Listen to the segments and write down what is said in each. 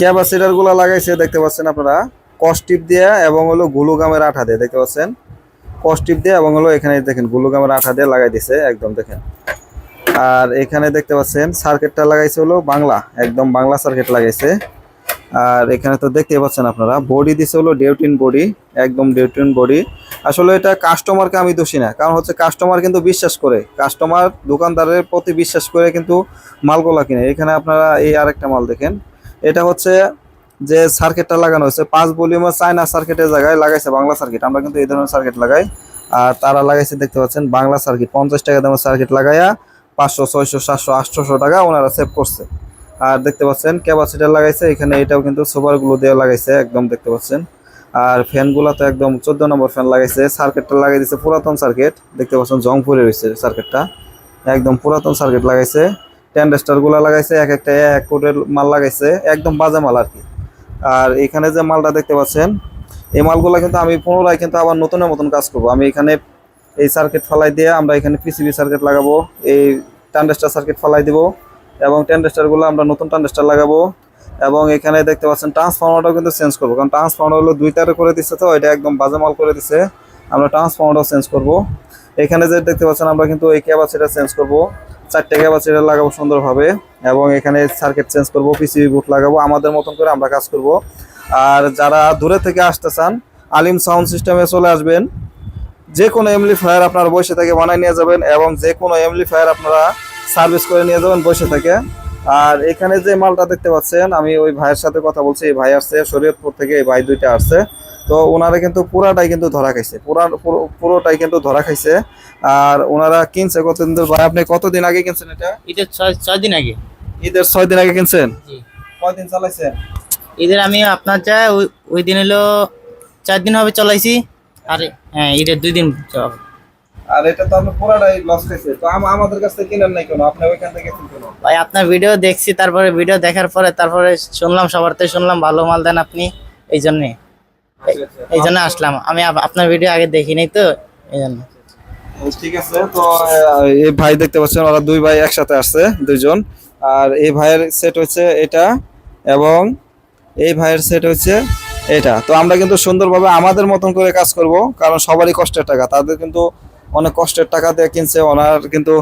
Capacitor গুলা লাগাইছে দেখতে পাচ্ছেন আপনারা কস্টিপ দিয়ে এবং হলো গ্লুগামের আঠা দিয়ে দেখতে পাচ্ছেন। কস্টিপ দিয়ে এবং হলো এখানে দেখেন গ্লুগামের আঠা দিয়ে লাগাই দিছে একদম দেখেন। আর এখানে দেখতে পাচ্ছেন সার্কিটটা লাগাইছে হলো বাংলা, একদম বাংলা সার্কিট লাগাইছে। আর এখানে তো দেখতে পাচ্ছেন আপনারা বডি দিছে হলো ডিউটিন বডি, একদম ডিউটিন বডি। আসলে এটা কাস্টমারকে আমি দোষী না, কারণ হচ্ছে কাস্টমার কিন্তু বিশ্বাস করে, কাস্টমার দোকানদারের প্রতি বিশ্বাস করে কিন্তু মালগুলা কিনে। এখানে আপনারা এই আরেকটা মাল দেখেন, এটা হচ্ছে যে সার্কিটটা লাগানো হয়েছে 5 ভলিউমের চায়না সার্কিটের জায়গায় লাগাইছে বাংলা সার্কিট। আমরা কিন্তু এই ধরনের সার্কিট লাগাই, আর তারা লাগাইছে দেখতে পাচ্ছেন বাংলা সার্কিট। 50 টাকা দামের সার্কিট লাগাইয়া 500, 600, 700, 800 টাকা ওনারা সেভ করছে। আর দেখতে পাচ্ছেন ক্যাপাসিটার লাগাইছে এখানে, এটাও কিন্তু সুপার গ্লু দিয়ে লাগাইছে একদম দেখতে পাচ্ছেন। আর ফ্যানগুলো তো একদম 14 নম্বর ফ্যান লাগাইছে। সার্কিটটা লাগাই দিয়েছে পুরাতন সার্কিট, দেখতে পাচ্ছেন জং পড়ে রয়েছে সার্কিটটা, একদম পুরাতন সার্কিট লাগাইছে। টেন্ডেস্টার গুলা লাগাইছে, এক একটা 1 কোটের মাল লাগাইছে, একদম বাজে মাল আর কি। আর এখানে যে মালটা দেখতে পাচ্ছেন এই মালগুলা কিন্তু আমি পুনরায় কিন্তু আবার নতুনের মতন কাজ করব। আমি এখানে এই সার্কিট ফালাই দিয়ে আমরা এখানে পিসিবি সার্কিট লাগাবো, এই ট্রানজিস্টর সার্কিট ফালাই দিব এবং ট্রানজিস্টরগুলো আমরা নতুন ট্রানজিস্টর লাগাবো। এবং এখানে দেখতে পাচ্ছেন ট্রান্সফরমারটাও কিন্তু চেঞ্জ করবো, কারণ ট্রান্সফরমার হলো 2 তারে করে দিচ্ছে, তো এটা একদম বাজে মাল করে দিচ্ছে। আমরা ট্রান্সফরমারটাও চেঞ্জ করব। এখানে যে দেখতে পাচ্ছেন আমরা কিন্তু এই ক্যাপাসিটার চেঞ্জ করব, 4টে ক্যাপাসিটার লাগাবো সুন্দরভাবে এবং এখানে সার্কিট চেঞ্জ করব, পিসিবি বোর্ড লাগাবো, আমাদের মতন করে আমরা কাজ করব। আর যারা দূরে থেকে আসতে চান আলিম সাউন্ড সিস্টেমে চলে আসবেন। যে কোনো এমপ্লিফায়ার আপনারা বসে থেকে বানায় নিয়ে যাবেন এবং যে কোনো এমপ্লিফায়ার আপনারা সার্ভিস করে নিয়ে যাবেন বসে থেকে। আর এখানে যে মালটা দেখতে পাচ্ছেন, আমি ওই ভাইয়ের সাথে কথা বলছি, এই ভাই আসছে শরীয়তপুর থেকে, এই ভাই দুইটা আসছে। তো ওনারা কিন্তু পুরাটাই কিন্তু ধরা খাইছে, পুরোটাই কিন্তু ধরা খাইছে। আর ওনারা কিনছে কতদিন ধরে? ভাই আপনি কতদিন আগে কিনছেন এটা? ঈদের 6 দিন আগে। ঈদের 6 দিন আগে কিনছেন? কয়দিন চালাইছেন? ঈদের আমি আপনার ওই দিন হলো 4 দিন হবে চলাইছি। আর হ্যাঁ, ঈদের 2 দিন চালাবো। আর এটা তো আপনি পুরাটাই লস খাইছে, তো আমাদের কাছ থেকে কিনেন নাই কেন? আপনি ওইখান থেকে কিনতেন কেন? ভাই আপনার ভিডিও দেখছি, তারপরে ভিডিও দেখার পরে তারপরে শুনলাম, সবার থেকে শুনলাম ভালো মাল দেন আপনি, এই জন্যে এই জন্য আসলাম। আমি আপনার ভিডিও আগে দেখিনি তো এই জন্য। ঠিক আছে। তো এই ভাই দেখতে পাচ্ছেন ওরা 2 ভাই একসাথে আসছে, 2জন। আর এই ভাইয়ের সেট হচ্ছে এটা এবং এই ভাইয়ের সেট হচ্ছে এটা। তো আমরা কিন্তু সুন্দরভাবে আমাদের মতন করে কাজ করব, কারণ সবারই কষ্টের টাকা, তাদের কিন্তু অনেক কষ্টের টাকা দিয়ে কিনছে। ওনার কিন্তু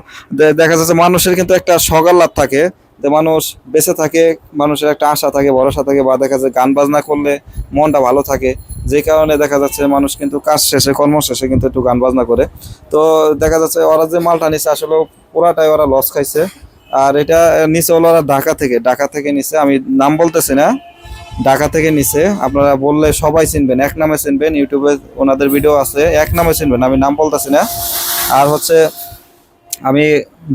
দেখা যাচ্ছে মানুষের কিন্তু একটা সকাল্লাভ থাকে, যে মানুষ বেঁচে থাকে, মানুষের একটা আশা থাকে, ভরসা থাকে, বা দেখা যায় গান বাজনা করলে মনটা ভালো থাকে, যে কারণে দেখা যাচ্ছে মানুষ কিন্তু কাজ শেষে, কর্ম শেষে কিন্তু একটু গান বাজনা করে। তো দেখা যাচ্ছে ওরা যে মালটা নিছে আসলে পুরাটাই ওরা লস খাইছে। আর এটা নিচে হলো ওরা ঢাকা থেকে নিছে, আমি নাম বলতেছি না, ঢাকা থেকে নিছে। আপনারা বললে সবাই চিনবেন, এক নামে চিনবেন, ইউটিউবে ওনাদের ভিডিও আছে, এক নামে চিনবেন, আমি নাম বলতেছি না। আর হচ্ছে আমি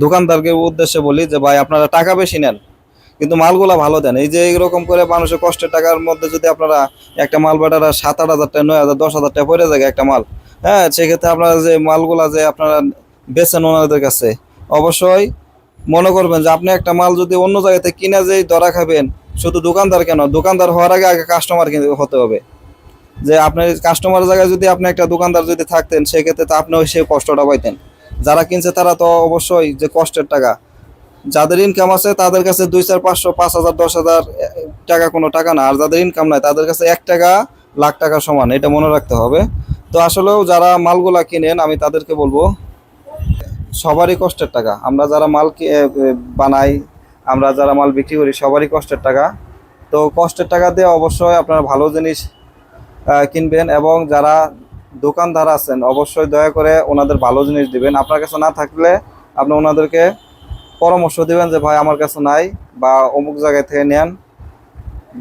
দোকানদারকে উদ্দেশ্যে বলি যে ভাই আপনারা টাকা বেশি নেন কিন্তু মালগুলা ভালো দেন। এই যে এইরকম করে মানুষের কষ্টের টাকার মধ্যে যদি আপনারা একটা মাল বাটারা 7-8 হাজার টাকা, 9 হাজার, 10 হাজার টাকা পড়ে যায় একটা মাল, হ্যাঁ, সেক্ষেত্রে আপনারা যে মালগুলা যে আপনারা বেচেন ওনাদের কাছে, অবশ্যই মনে করবেন যে আপনি একটা মাল যদি অন্য জায়গাতে কিনা যেই ধরা খাবেন, শুধু দোকানদার কেন, দোকানদার হওয়ার আগে আগে কাস্টমার কিন্তু হতে হবে। যে আপনার কাস্টমারের জায়গায় যদি আপনি একটা দোকানদার যদি থাকতেন, সেক্ষেত্রে তো আপনি সেই কষ্টটা পাইতেন। যারা কিনছে তারা তো অবশ্যই যে কষ্টের টাকা, যাদের ইনকাম আছে তাদের কাছে 2, 4, 500, 5,000, 10,000 টাকা কোনো টাকা না। আর যাদের ইনকাম নাই তাদের কাছে 1 টাকা লাখ টাকা সমান, এটা মনে রাখতে হবে। তো আসলেও যারা মালগুলা কিনেন আমি তাদেরকে বলবো সবারই কষ্টের টাকা। আমরা যারা মাল বানাই, আমরা যারা মাল বিক্রি করি, সবারই কষ্টের টাকা। তো কষ্টের টাকা দিয়ে অবশ্যই আপনারা ভালো জিনিস কিনবেন এবং যারা দোকানদার আছেন অবশ্যই দয়া করে ওনাদের ভালো জিনিস দিবেন। আপনার কাছে না থাকলে আপনি ওনাদেরকে পরামর্শ দিবেন যে ভাই আমার কাছে নাই, বা অমুক জায়গায় থেকে নেন,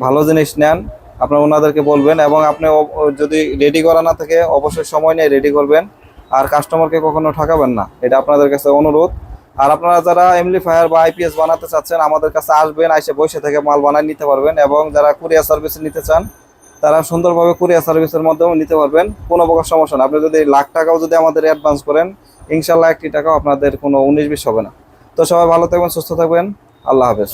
ভালো জিনিস নেন, আপনার ওনাদেরকে বলবেন। এবং আপনি যদি রেডি করা না থাকে অবশ্যই সময় নিয়ে রেডি করবেন, আর কাস্টমারকে কখনো ঠকাবেন না, এটা আপনাদের কাছে অনুরোধ। আর আপনারা যারা এমপ্লিফায়ার বা আইপিএস বানাতে চাচ্ছেন আমাদের কাছে আসবেন, এসে বসে থেকে মাল বানায় নিতে পারবেন। এবং যারা কুরিয়ার সার্ভিস নিতে চান তারা সুন্দরভাবে কুরিয়ার সার্ভিসের মাধ্যমে নিতে পারবেন, কোনো প্রকার সমস্যা না। আপনি যদি লাখ টাকাও যদি আমাদের অ্যাডভান্স করেন, ইনশাল্লাহ 1টি টাকাও আপনাদের কোনো 19-20 হবে না। তো সবাই ভালো থাকবেন, সুস্থ থাকবেন, আল্লাহ হাফেজ।